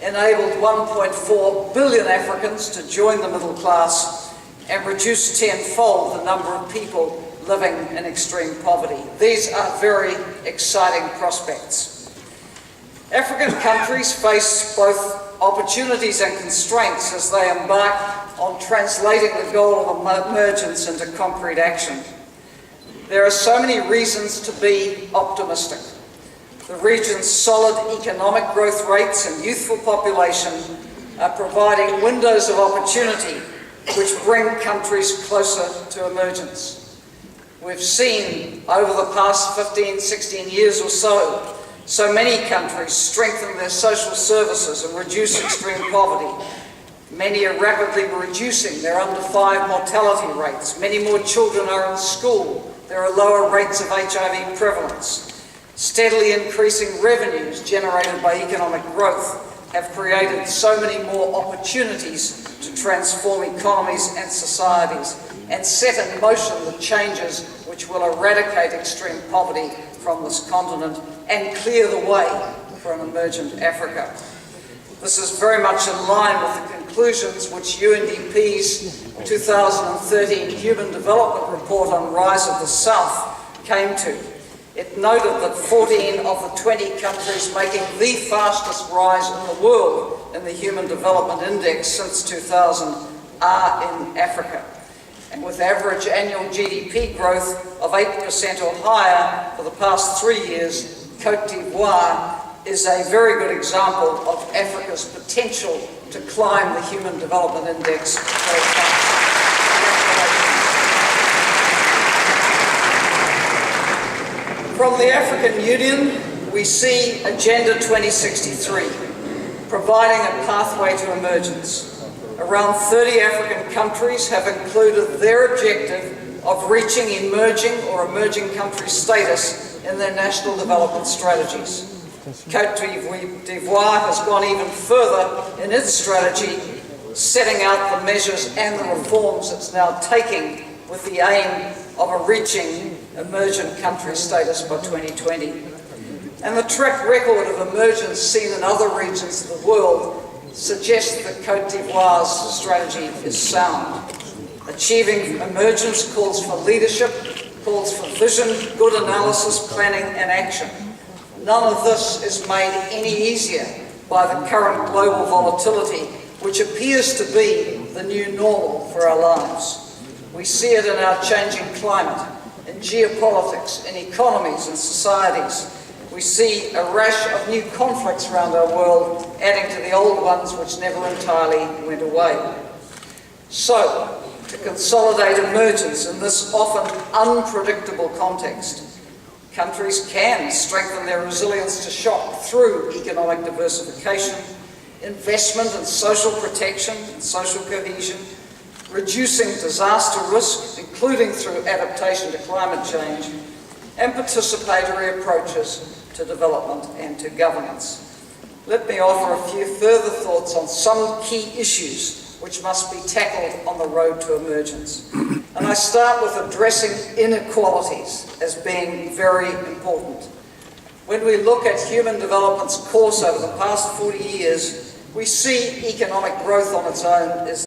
enabled 1.4 billion Africans to join the middle class and reduced tenfold the number of people living in extreme poverty. These are very exciting prospects. African countries face both opportunities and constraints as they embark on translating the goal of emergence into concrete action. There are so many reasons to be optimistic. The region's solid economic growth rates and youthful population are providing windows of opportunity which bring countries closer to emergence. We've seen over the past 15, 16 years or so many countries strengthen their social services and reduce extreme poverty. Many are rapidly reducing their under 5 mortality rates. Many more children are in school. There are lower rates of HIV prevalence. Steadily increasing revenues generated by economic growth have created so many more opportunities to transform economies and societies and set in motion the changes which will eradicate extreme poverty from this continent and clear the way for an emergent Africa. This is very much in line with the conclusions which UNDP's 2013 Human Development Report on Rise of the South came to. It noted that 14 of the 20 countries making the fastest rise in the world in the Human Development Index since 2000 are in Africa. And with average annual GDP growth of 8% or higher for the past 3 years, Cote d'Ivoire is a very good example of Africa's potential to climb the Human Development Index very fast. From the African Union, we see Agenda 2063, providing a pathway to emergence. Around 30 African countries have included their objective of reaching emerging or emerging country status in their national development strategies. Cote d'Ivoire has gone even further in its strategy, setting out the measures and the reforms it's now taking with the aim of reaching emergent country status by 2020. And the track record of emergence seen in other regions of the world suggests that Cote d'Ivoire's strategy is sound. Achieving emergence calls for leadership, calls for vision, good analysis, planning and action. None of this is made any easier by the current global volatility, which appears to be the new normal for our lives. We see it in our changing climate, in geopolitics, in economies and societies. We see a rash of new conflicts around our world, adding to the old ones which never entirely went away. So, to consolidate emergence in this often unpredictable context, countries can strengthen their resilience to shock through economic diversification, investment in social protection and social cohesion, reducing disaster risk, including through adaptation to climate change, and participatory approaches to development and to governance. Let me offer a few further thoughts on some key issues which must be tackled on the road to emergence. And I start with addressing inequalities as being very important. When we look at human development's course over the past 40 years, we see economic growth on its own is